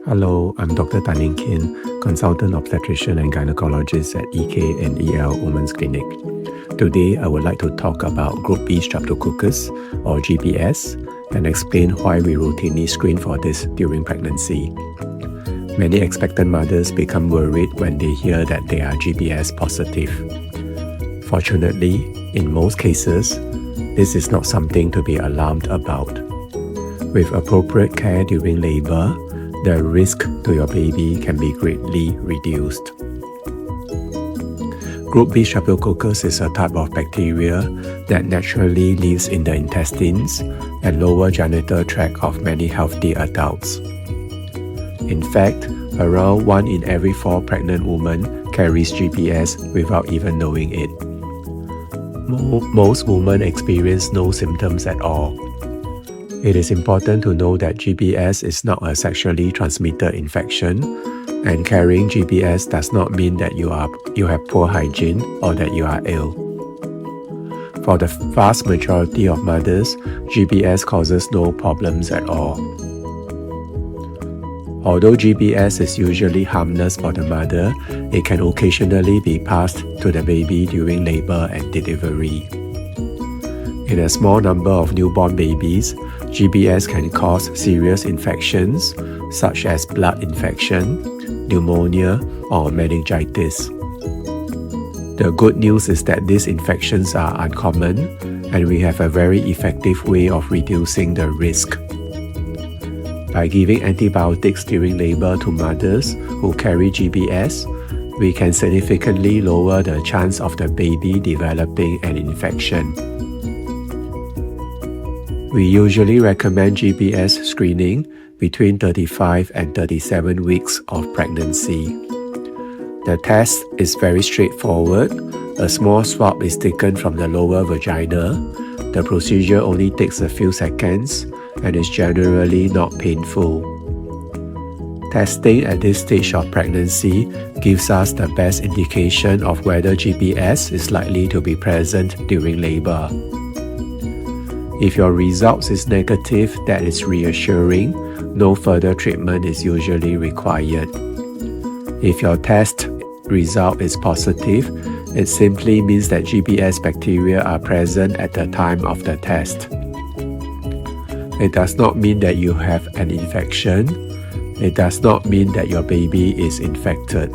Hello, I'm Dr. Tan Ning Kin, Consultant Obstetrician and Gynaecologist at EK and EL Women's Clinic. Today, I would like to talk about Group B Streptococcus or GBS and explain why we routinely screen for this during pregnancy. Many expectant mothers become worried when they hear that they are GBS positive. Fortunately, in most cases, this is not something to be alarmed about. With appropriate care during labor, the risk to your baby can be greatly reduced. Group B Streptococcus is a type of bacteria that naturally lives in the intestines and lower genital tract of many healthy adults. In fact, around 1 in every 4 pregnant women carries GBS without even knowing it. Most women experience no symptoms at all. It is important to know that GBS is not a sexually transmitted infection, and carrying GBS does not mean that you have poor hygiene or that you are ill. For the vast majority of mothers, GBS causes no problems at all. Although GBS is usually harmless for the mother, it can occasionally be passed to the baby during labor and delivery. In a small number of newborn babies, GBS can cause serious infections such as blood infection, pneumonia, or meningitis. The good news is that these infections are uncommon, and we have a very effective way of reducing the risk. By giving antibiotics during labor to mothers who carry GBS, we can significantly lower the chance of the baby developing an infection. We usually recommend GBS screening between 35 and 37 weeks of pregnancy. The test is very straightforward. A small swab is taken from the lower vagina. The procedure only takes a few seconds and is generally not painful. Testing at this stage of pregnancy gives us the best indication of whether GBS is likely to be present during labor. If your results is negative, that is reassuring. No further treatment is usually required. If your test result is positive, it simply means that GBS bacteria are present at the time of the test. It does not mean that you have an infection. It does not mean that your baby is infected.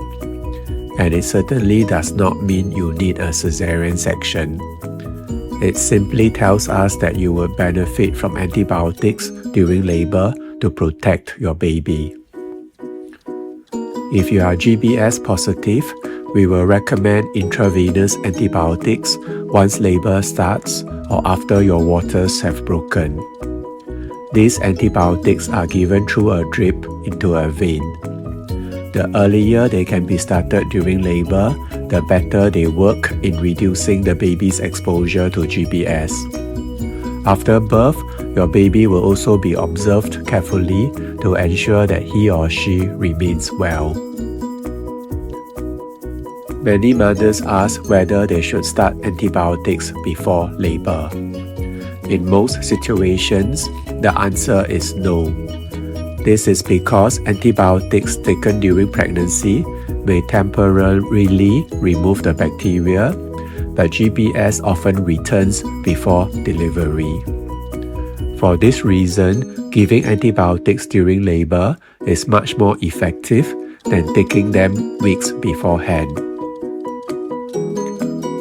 And it certainly does not mean you need a cesarean section. It simply tells us that you will benefit from antibiotics during labor to protect your baby. If you are GBS positive, we will recommend intravenous antibiotics once labor starts or after your waters have broken. These antibiotics are given through a drip into a vein. The earlier they can be started during labor, the better they work in reducing the baby's exposure to GBS. After birth, your baby will also be observed carefully to ensure that he or she remains well. Many mothers ask whether they should start antibiotics before labor. In most situations, the answer is no. This is because antibiotics taken during pregnancy may temporarily remove the bacteria, but GBS often returns before delivery. For this reason, giving antibiotics during labor is much more effective than taking them weeks beforehand.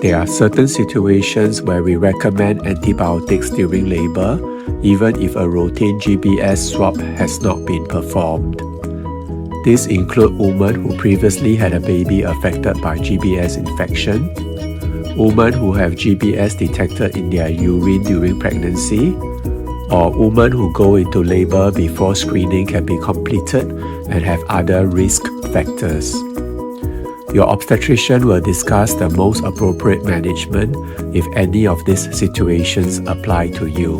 There are certain situations where we recommend antibiotics during labor, even if a routine GBS swab has not been performed. These include women who previously had a baby affected by GBS infection, women who have GBS detected in their urine during pregnancy, or women who go into labor before screening can be completed and have other risk factors. Your obstetrician will discuss the most appropriate management if any of these situations apply to you.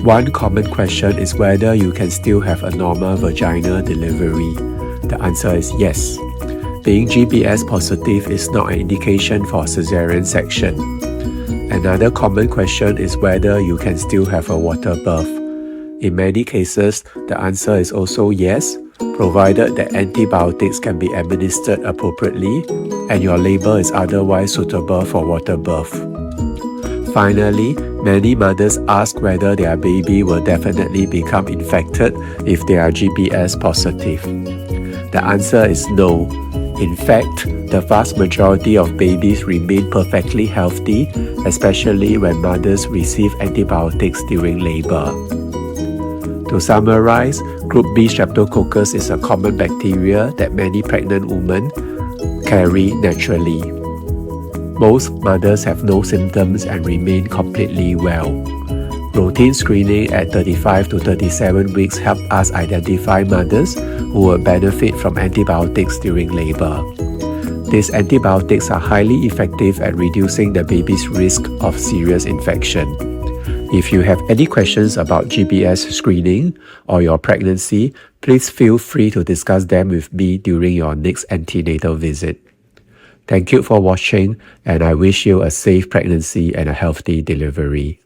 One common question is whether you can still have a normal vaginal delivery. The answer is yes. Being GBS positive is not an indication for cesarean section. Another common question is whether you can still have a water birth. In many cases, the answer is also yes, provided that antibiotics can be administered appropriately and your labor is otherwise suitable for water birth. Finally, many mothers ask whether their baby will definitely become infected if they are GBS positive. The answer is no. In fact, the vast majority of babies remain perfectly healthy, especially when mothers receive antibiotics during labor. To summarize, Group B Streptococcus is a common bacteria that many pregnant women carry naturally. Most mothers have no symptoms and remain completely well. Routine screening at 35 to 37 weeks help us identify mothers who will benefit from antibiotics during labor. These antibiotics are highly effective at reducing the baby's risk of serious infection. If you have any questions about GBS screening or your pregnancy, please feel free to discuss them with me during your next antenatal visit. Thank you for watching, and I wish you a safe pregnancy and a healthy delivery.